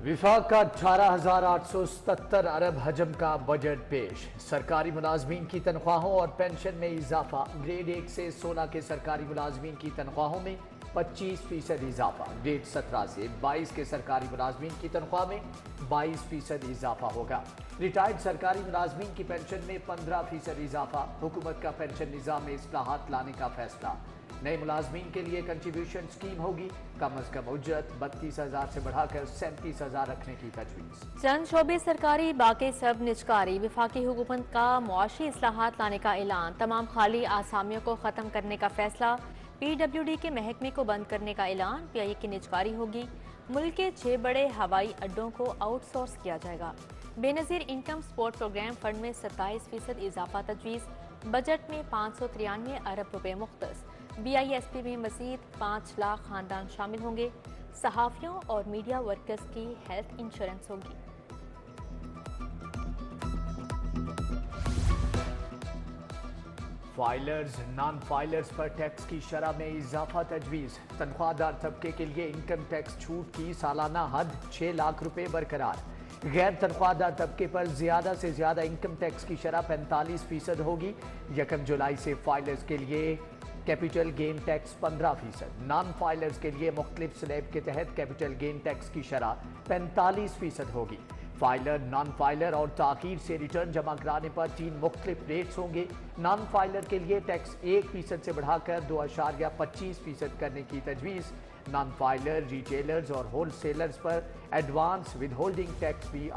वफाक का 18,877 अरब हजम का बजट पेश। सरकारी मुलाजमीन की तनख्वाहों और पेंशन में इजाफा। ग्रेड 1 से 16 के सरकारी मुलाजमीन की तनख्वाहों में 25% इजाफा। ग्रेड 17 से 22 के सरकारी मुलाजमीन की तनख्वाह में 22% इजाफा होगा। रिटायर्ड सरकारी मुलाजमीन की पेंशन में 15% इजाफा। हुकूमत का पेंशन निज़ाम में इस्लाहात लाने का फैसला। नए मुलाजमीन के लिए कंट्रीब्यूशन स्कीम होगी। कम अज कम उज्जत 32,000 से बढ़ाकर 37,000 रखने की तजवीज़। चंद शोबे सरकारी, बाकी सब निजकारी। वफाकी हुकूमत का मुआशी इस्लाहात लाने का ऐलान। तमाम खाली आसामियों को ख़त्म करने का फैसला। PWD के महकमे को बंद करने का ऐलान। PIA की निजकारी होगी। मुल्क के 6 बड़े हवाई अड्डों को आउटसोर्स किया जाएगा। Benazir income support programme fund में 27% इजाफा तजवीज़। बजट में 593 अरब रुपए मुख्तस। BISP में मज़ीद 5 लाख खानदान शामिल होंगे। सहाफ़ियों और मीडिया वर्कर्स की हेल्थ इंश्योरेंस होगी। फाइलर्स नॉन फाइलर्स पर टैक्स की शरह में इजाफा तजवीज़। तनख्वाहदार तबके के लिए इनकम टैक्स छूट की सालाना हद 6 लाख रुपए बरकरार। गैर तनख्वाहदार तबके पर ज्यादा से ज्यादा इनकम टैक्स की शरह 45% होगी। 1 जुलाई से फाइलर्स के लिए capital gain tax 15%। Non filers के लिए मुख्तलिफ स्लैब के तहत कैपिटल गेन टैक्स की शरह 45% होगी। फाइलर, नॉन फाइलर और ताखीर से रिटर्न जमा कराने पर 3 मुख्तलिफ रेट्स होंगे। नॉन फाइलर के लिए टैक्स 1% से बढ़ाकर 2.25% करने की तजवीज़। नॉन फाइलर, रिटेलर्स और होल सेलर्स पर एडवांस विद होल्डिंग टैक्स भी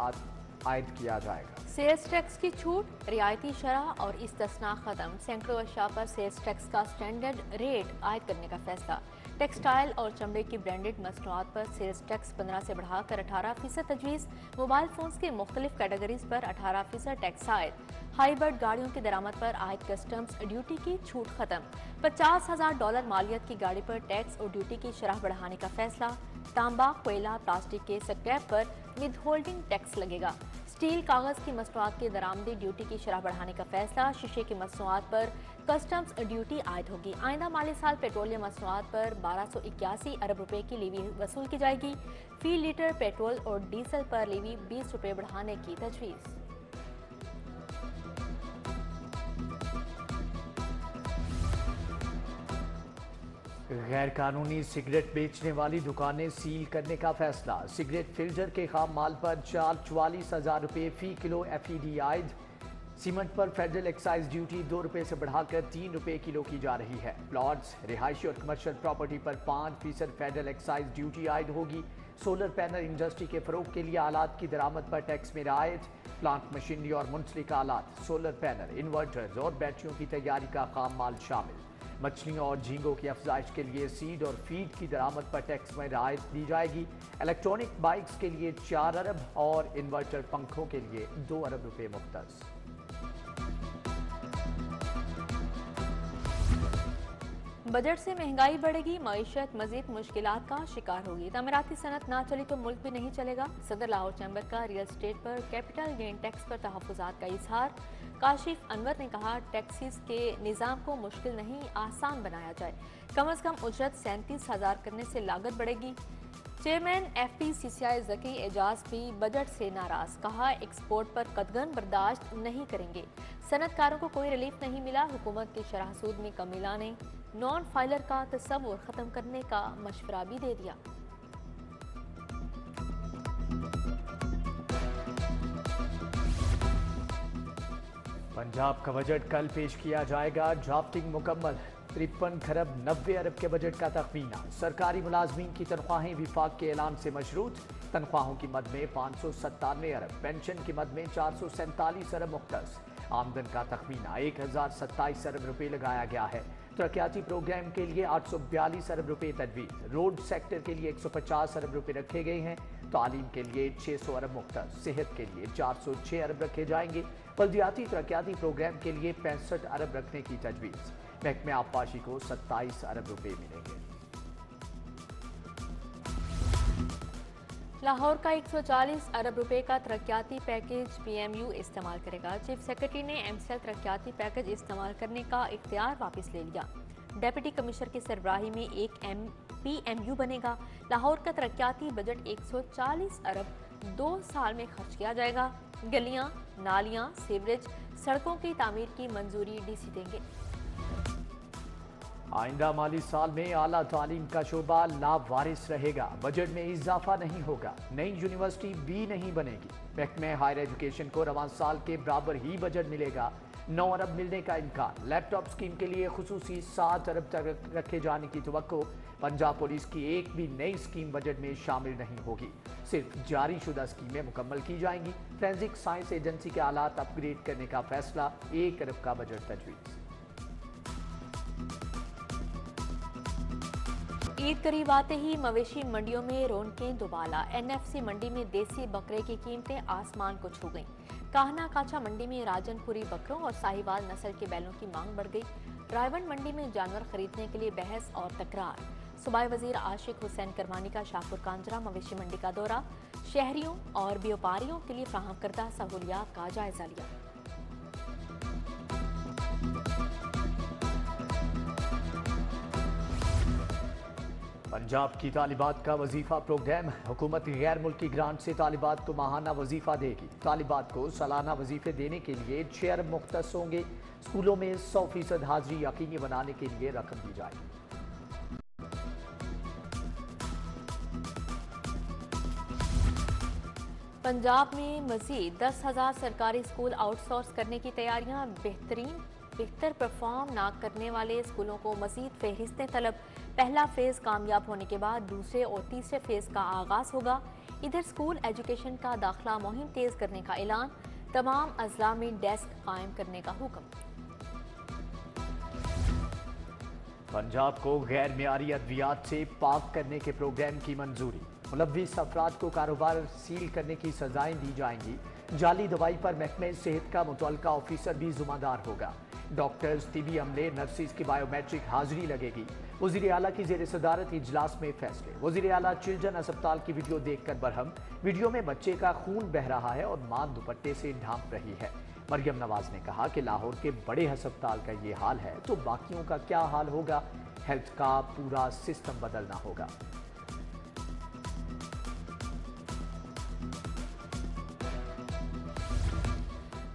आयद किया जाएगा। सेल्स टैक्स की छूट, रियायती शरह और इस्तिस्ना खत्म। सैकड़ों अशिया पर सेल्स टैक्स का स्टैंडर्ड रेट आयद करने का फैसला। टेक्सटाइल और चमड़े की ब्रांडेड मसनूआत पर सेल्स टैक्स 15 से बढ़ाकर 18% तजवीज़। मोबाइल फोन्स की मुख्तलिफ कैटेगरीज पर 18% टैक्स आयद। हाईबर्ड गाड़ियों की दरामद पर आयद कस्टम्स ड्यूटी की छूट खत्म। $50,000 मालियत की गाड़ी पर टैक्स और ड्यूटी की शरह बढ़ाने का फैसला। तांबा, कोयला, प्लास्टिक के स्क्रैप पर विद होल्डिंग टैक्स लगेगा। स्टील, कागज की मसनूआत की दरामदी ड्यूटी की शरह बढ़ाने का फैसला। शीशे की मसनूआत पर कस्टम्स ड्यूटी आयद होगी। आइंदा माली साल पेट्रोलियम मसनूआत पर 1281 अरब रुपए की लीवी वसूल की जाएगी। फी लीटर पेट्रोल और डीजल पर लीवी 20 रुपए बढ़ाने की तजवीज़। गैर कानूनी सिगरेट बेचने वाली दुकानें सील करने का फैसला। सिगरेट फिल्टर के खाम माल पर 44,000 रुपये फी किलो FED आयद। सीमेंट पर फेडरल एक्साइज ड्यूटी 2 रुपये से बढ़ाकर 3 रुपये किलो की जा रही है। प्लॉट्स, रिहायशी और कमर्शियल प्रॉपर्टी पर 5% फेडरल एक्साइज ड्यूटी आयद होगी। सोलर पैनल इंडस्ट्री के फरोग के लिए आलात की दरामद पर टैक्स में रियायत। प्लांट मशीनरी और मुंसलिक आलात, सोलर पैनल, इन्वर्टर्स और बैटरियों की तैयारी का खाम माल शामिल। मछलियों और झींगों की अफजाइश के लिए सीड और फीड की दरामद पर टैक्स में रियायत दी जाएगी। इलेक्ट्रॉनिक बाइक्स के लिए 4 अरब और इन्वर्टर पंखों के लिए 2 अरब रुपए मुख्तस। बजट से महंगाई बढ़ेगी, मईशत मजीद मुश्किलात का शिकार होगी। तमीराती सनत ना चली तो मुल्क भी नहीं चलेगा। सदर लाहौर चैम्बर का रियल स्टेट पर कैपिटल गेन टैक्स पर तहफ़्फ़ुज़ात का इजहार। काशिफ अनवर ने कहा, टैक्सीज के निज़ाम को मुश्किल नहीं आसान बनाया जाए। कम अज़ कम उजरत 37,000 करने से लागत बढ़ेगी। चेयरमैन FPCCI ज़की एजाज भी बजट से नाराज। कहा, एक्सपोर्ट पर कदगन बर्दाश्त नहीं करेंगे। सनतकारों को कोई रिलीफ नहीं मिला। हुकूमत की शरह सूद में कमी लाने, नॉन फाइलर का तस्वुर खत्म करने का मशवरा भी दे दिया। पंजाब का बजट कल पेश किया जाएगा। ड्राफ्टिंग मुकम्मल। 53 खरब 90 अरब के बजट का तखमीना। सरकारी मुलाजमीन की तनख्वाहें विफाक के ऐलान से मशरूत। तनख्वाहों की मद में 597 अरब, पेंशन की मद में 447 अरब मुख्तस। आमदन का तखमीना 1027 अरब रुपए लगाया गया है। तरक्याती प्रोग्राम के लिए 842 अरब रुपए तजवीज़। रोड सेक्टर के लिए 150 अरब रुपए रखे गए हैं। तालीम के लिए 600 अरब मुख्तस। सेहत के लिए 406 अरब रखे जाएंगे। बल्दियाती तरक्याती प्रोग्राम के लिए 65 अरब रखने की तजवीज़। महकमे आबपाशी को 27 अरब रुपए मिलेंगे। लाहौर का 140 अरब रुपए का तरक्याती पैकेज PMU इस्तेमाल करेगा। चीफ सेक्रेटरी ने MCL तरक्याती पैकेज इस्तेमाल करने का इख्तियार वापस ले लिया। डेप्यूटी कमिश्नर की सरबराही में एक PMU बनेगा। लाहौर का तरक्याती बजट 140 अरब 2 साल में खर्च किया जाएगा। गलियां, नालियां, सीवरेज, सड़कों की तामीर की मंजूरी DC देंगे। आइंदा माली साल में आला तालीम का शोबा लावारिस रहेगा। बजट में इजाफा नहीं होगा। नई यूनिवर्सिटी भी नहीं बनेगी। महकमे हायर एजुकेशन को रवां साल के बराबर ही बजट मिलेगा। 9 अरब मिलने का इम्कान। लैपटॉप स्कीम के लिए खुसूसी 7 अरब तक रखे जाने की तवक्को। पंजाब पुलिस की एक भी नई स्कीम बजट में शामिल नहीं होगी। सिर्फ जारी शुदा स्कीमें मुकम्मल की जाएंगी। फोरेंसिक साइंस एजेंसी के आलात अपग्रेड करने का फैसला। 1 अरब का बजट तजवीज़। ईद करीब आते ही मवेशी मंडियों में रौनकें दुबाला। NFC मंडी में देसी बकरे की कीमतें आसमान को छू गईं। काहना काचा मंडी में राजनपुरी बकरों और साहिवाल नस्ल के बैलों की मांग बढ़ गई। रायबंड मंडी में जानवर खरीदने के लिए बहस और तकरार। सूबाई वजीर आशिक हुसैन करमानी का शाहपुर कांजरा मवेशी मंडी का दौरा। शहरियों और व्यापारियों के लिए फराहम करदा सहूलियात का जायजा लिया। पंजाब की तालिबात का वजीफा प्रोग्राम। हुकूमत गैर मुल्की ग्रांट से तालिबात को माहाना वजीफा देगी। तालिबात को सालाना वजीफे देने के लिए 6 अरब मुख्तस होंगे। स्कूलों में 100% हाजिरी यकीनी बनाने के लिए रकम दी जाएगी। पंजाब में मजीद 10,000 सरकारी स्कूल आउटसोर्स करने की तैयारियां। बेहतर परफॉर्म ना करने वाले स्कूलों को मजीद फहरिस्तें तलब। पहला फेज कामयाब होने के बाद दूसरे और तीसरे फेज का आगाज होगा। इधर स्कूल एजुकेशन का दाखिला मुहिम तेज करने का ऐलान। तमाम अजला में डेस्क कायम करने का हुक्म। पंजाब को गैर मियारी अद्वियात से पाक करने के प्रोग्राम की मंजूरी। मुलव्विस अफराद को कारोबार सील करने की सजाएं दी जाएंगी। जाली दवाई पर महकमे सेहत का मुतल्लिका ऑफिसर भी जिम्मेदार होगा। डॉक्टर्स, तिबी अमले, नर्सिस की बायोमेट्रिक हाजिरी लगेगी। वज़ीर आला की ज़ेर सदारत इजलास में फैसले। वज़ीर आला चिल्ड्रन अस्पताल की वीडियो देखकर बरहम। वीडियो में बच्चे का खून बह रहा है और मां दुपट्टे से ढांप रही है। मरियम नवाज ने कहा कि लाहौर के बड़े अस्पताल का ये हाल है तो बाकियों का क्या हाल होगा। हेल्थ का पूरा सिस्टम बदलना होगा।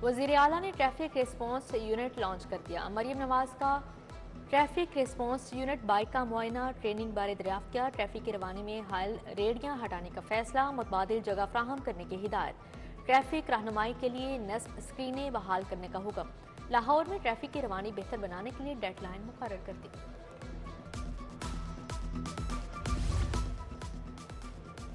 वज़ीर आला ने ट्रैफिक रिस्पॉन्स यूनिट लॉन्च कर दिया। मरियम नवाज का ट्रैफिक रिस्पॉन्स यूनिट बाइक का मुआयना ट्रेनिंग बारे दरियाफ्त किया। ट्रैफिक की रवानी में हायल रेडियां हटाने का फैसला। मुतबादिल जगह फ्राहम करने की हिदायत। ट्रैफिक रहनुमाई के लिए नस्ब स्क्रीनें बहाल करने का हुक्म। लाहौर में ट्रैफिक की रवानी बेहतर बनाने के लिए डेडलाइन मुकर्रर कर दी।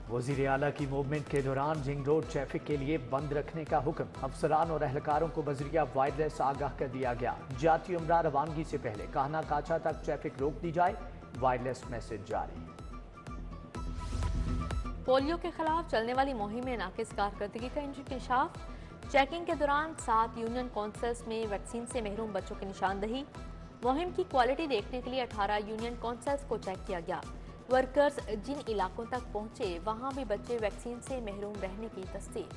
वज़ीर आला की मूवमेंट के दौरान रिंग रोड ट्रैफिक के लिए बंद रखने का हुक्म। अफसरान और एहलकारों को बजरिया वायरलेस आगाह कर दिया गया। जाती उम्रा रवानगी से पहले काहना काछा तक ट्रैफिक रोक दी जाए। वायरलेस मैसेज जारी। पोलियो के खिलाफ चलने वाली मुहिम में नाकिस कारकर्दगी का इंकशाफ। चेकिंग के दौरान 7 यूनियन काउंसिल्स में वैक्सीन से महरूम बच्चों की निशानदही। मुहिम की क्वालिटी देखने के लिए 18 यूनियन काउंसिल्स को चेक किया गया। वर्कर्स जिन इलाकों तक पहुंचे वहां भी बच्चे वैक्सीन से महरूम रहने की तस्दीक।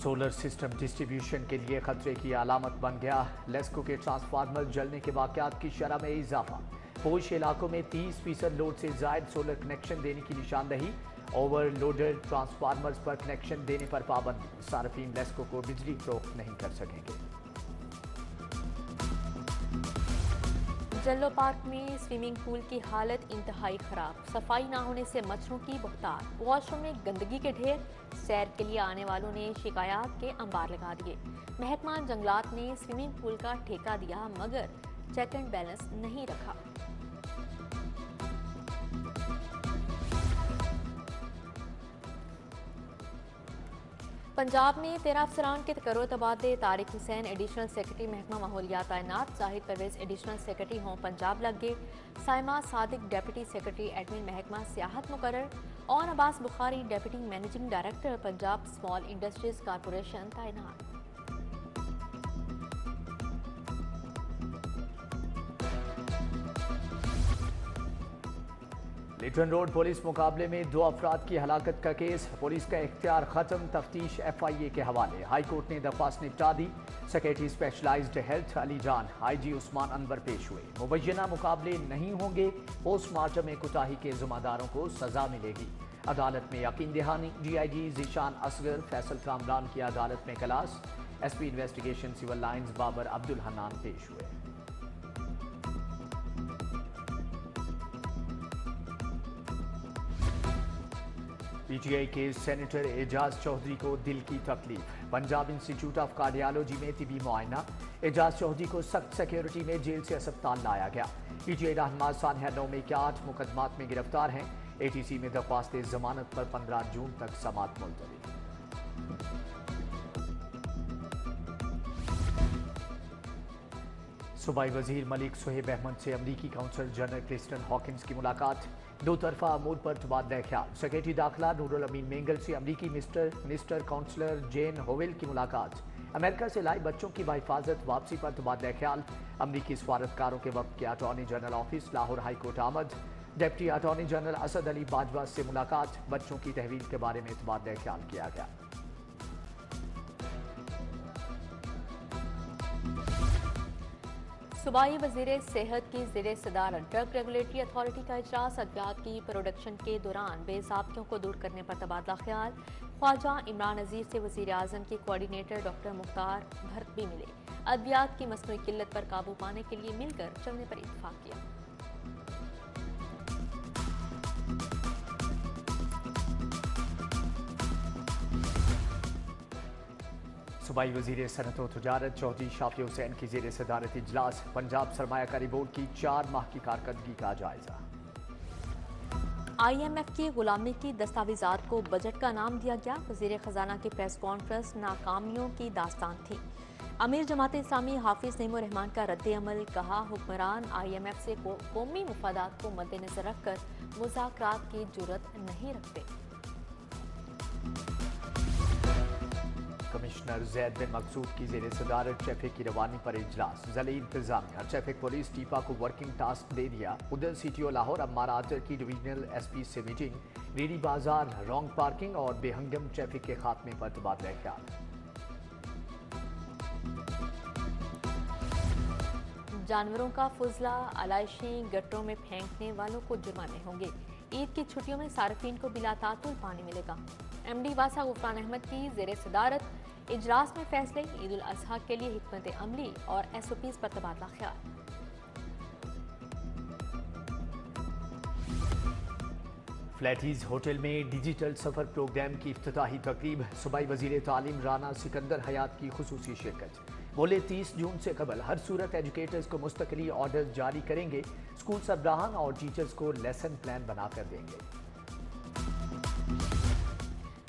सोलर सिस्टम डिस्ट्रीब्यूशन के लिए खतरे की अलामत बन गया। लेस्को के ट्रांसफार्मर जलने के वाकयात की शरह में इजाफा। पोश इलाकों में 30% लोड से जायद सोलर कनेक्शन देने की निशानदही। ओवरलोडेड ट्रांसफार्मर्स पर कनेक्शन देने पर पाबंदी। सार्फिन लेस्को को बिजली फरोख्त नहीं कर सकेंगे। जल्लो पार्क में स्विमिंग पूल की हालत इंतहाई खराब। सफाई ना होने से मच्छरों की बहुतार। वॉशरूम में गंदगी के ढेर। सैर के लिए आने वालों ने शिकायत के अंबार लगा दिए। महकमा जंगलात ने स्विमिंग पूल का ठेका दिया मगर चेक एंड बैलेंस नहीं रखा। पंजाब में 13 अफसरान के तकर्रो तबादले। तारिक हुसैन एडिशनल सेक्रेटरी महकमा माहौलियात तैनात। Zahid Parvez additional secretary home Punjab लग गए। Saima Sadiq deputy secretary admin महकमा सियाहत मुकर्रर और Abbas Bukhari deputy managing director Punjab small industries corporation तैनात। लिटन रोड पुलिस मुकाबले में 2 अफराद की हलाकत का केस, पुलिस का इख्तियार खत्म, तफ्तीश FIA के हवाले। हाई कोर्ट ने दरख्वास्त निपटा दी। सेक्रेटरी स्पेशलाइज्ड हेल्थ अली जान, IG उस्मान अनवर पेश हुए। मुबैना मुकाबले नहीं होंगे, पोस्टमार्टम में कोताही के जिम्मेदारों को सजा मिलेगी। अदालत में यकीन दहानी, DIG जीशान असगर, फैसल कामरान की अदालत में class. SP investigation civil lines Babar Abdul Hannan पेश हुए। PTI के सेनेटर एजाज चौधरी को दिल की तकलीफ, पंजाब इंस्टीट्यूट ऑफ कार्डियोलॉजी में तिबी मुआयना। एजाज चौधरी को सख्त सिक्योरिटी में जेल से अस्पताल लाया गया। PTI रहनुमा सानिया 9 में के 8 मुकदमात में गिरफ्तार हैं। ATC में दरख्वास्त जमानत पर 15 जून तक समाअत मुलतवी। सूबाई वजीर मलिक सुहेब अहमद से अमरीकी काउंसिल जनरल क्रिस्टन हॉकिंस की मुलाकात, दो तरफा अमूर पर तबादला ख्याल। सेक्रेटरी दाखिला नूरुल अमीन मेंगल से अमरीकी मिनिस्टर काउंसलर जेन होवेल की मुलाकात। अमेरिका से लाए बच्चों की बाहिफाजत वापसी पर तबादला ख्याल। अमरीकी सफारतकारों के वक्त के attorney general office Lahore high court आमद। Deputy attorney general Asad Ali Bajwa से मुलाकात, बच्चों की तहवील के बारे में तबादला ख्याल किया गया। सूबाई वजीर सेहत की ज़ेरे सदारत ड्रग रेगुलेटरी अथॉरिटी का इजलास, अद्वियात की प्रोडक्शन के दौरान बेज़ाब्तियों को दूर करने पर तबादला ख्याल। ख्वाजा इमरान नज़ीर से वज़ीर आज़म के कोऑर्डिनेटर डॉक्टर मुख्तार भरत भी मिले। अद्वियात की मसनूई किल्लत पर काबू पाने के लिए मिलकर चलने पर इत्तेफाक किया। सूबाई वजीर सनत व तजारत चौधरी शाफी हुसैन की जेर सदारत इजलास, पंजाब सरमायाकारी बोर्ड की 4 माह की कारकर्दगी का जायजा। IMF की गुलामी की दस्तावेजात को बजट का नाम दिया गया। वजीर खजाना की प्रेस कॉन्फ्रेंस नाकामियों की दास्तान थी। अमीर जमात इस्लामी हाफिज नईमुर रहमान का रद्द अमल, कहा हुक्मरान IMF से कौमी मुफादात को मद्देनजर रखकर मुज़ाकरात की जुर्रत नहीं रखते। कमिश्नर जैद बिन मकसूद की जेर सदारत ट्रैफिक की रवानी पर इजलास, ज़िले इंतजामिया ट्रैफिक पुलिस टीपा को वर्किंग टास्क दे दिया। उधर CTO लाहौर अम्मार आतर की डिवीजनल SP से मीटिंग, रेडी बाजार, रॉन्ग पार्किंग और बेहंगम ट्रैफिक के खात्मे पर तबादला ख्याल। जानवरों का फुजला, आलाइशी गटरों में फेंकने वालों को जुर्माने होंगे। ईद की छुट्टियों में सार्फिन को बिला तातुल पानी मिलेगा। MD वासा गुफरान अहमद की जेर सदारत इजलास में फैसले, ईद उल अजहा के लिए हिकमत अमली और SOPs पर तबादला ख्याल। फ्लैटीज होटल में डिजिटल सफर प्रोग्राम की इफ्तिताही तकरीब, सूबाई वजीर तालीम राना सिकंदर हयात की खुसूसी शिरकत। बोले 30 जून से कबल हर सूरत एजुकेटर्स को मुस्तकिली ऑर्डर जारी करेंगे। स्कूल सरबराहान और टीचर्स को लेसन प्लान बनाकर देंगे।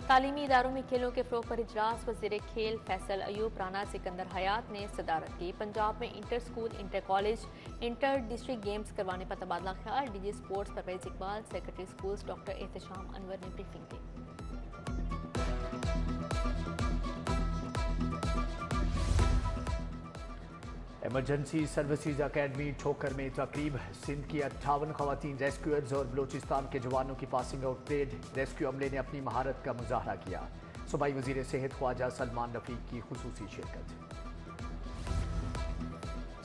तालीमी इदारों में खेलों के फ़रोग़ पर इजलास, वज़ीर खेल फैसल अयूब, राना सिकंदर हयात ने सदारत की। पंजाब में inter school, inter college, inter district games करवाने पर तबादला ख्याल। DG sports Parvez Iqbal, secretary schools doctor Ehtesham Anwar ने ब्रीफिंग दी। इमरजेंसी सर्विसेज अकेडमी ठोकर में तकरीब, सिंध की 58 खवातीन रेस्क्यूअर्स और बलोचिस्तान के जवानों की पासिंग आउट परेड, रेस्क्यू अमले ने अपनी महारत का मुजाहरा किया। सूबाई वजीर सेहत ख्वाजा सलमान रफीक की खुसूसी शिरकत।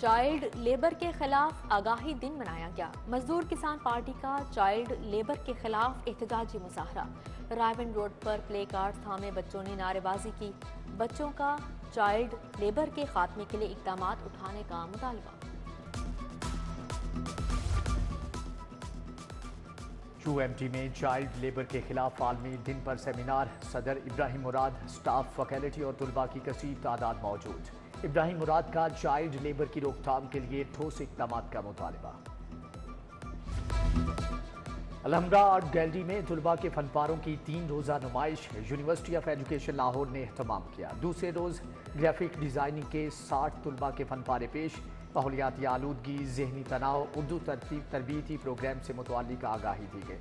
चाइल्ड लेबर के खिलाफ आगाही दिन मनाया गया। मजदूर किसान पार्टी का चाइल्ड लेबर के खिलाफ एहतजाजी मुजाहरा, रायवन रोड पर प्ले कार्ड थामे बच्चों ने नारेबाजी की। बच्चों का चाइल्ड लेबर के खात्मे के लिए इक़दामात उठाने का मुतालबा। QMT में चाइल्ड लेबर के खिलाफ आलमी दिन पर सेमिनार, सदर इब्राहिम मुराद, स्टाफ, फैकल्टी और तुलबा की कसीर तादाद मौजूद। इब्राहिम मुराद का चाइल्ड लेबर की रोकथाम के लिए ठोस इक़दामात का मुतालबा। अलहमरा आर्ट गैलरी में तुलबा के फनपारों की 3 रोज़ा नुमाइश, यूनिवर्सिटी ऑफ एजुकेशन लाहौर ने एहतमाम किया। दूसरे रोज़ ग्राफिक डिज़ाइनिंग के 60 तुलबा के फनपारे पेश, माहौलियाती आलूदगी, ज़हनी तनाव, उर्दू तरबीती प्रोग्राम से मुतअल्लिक़ आगाही दी गई।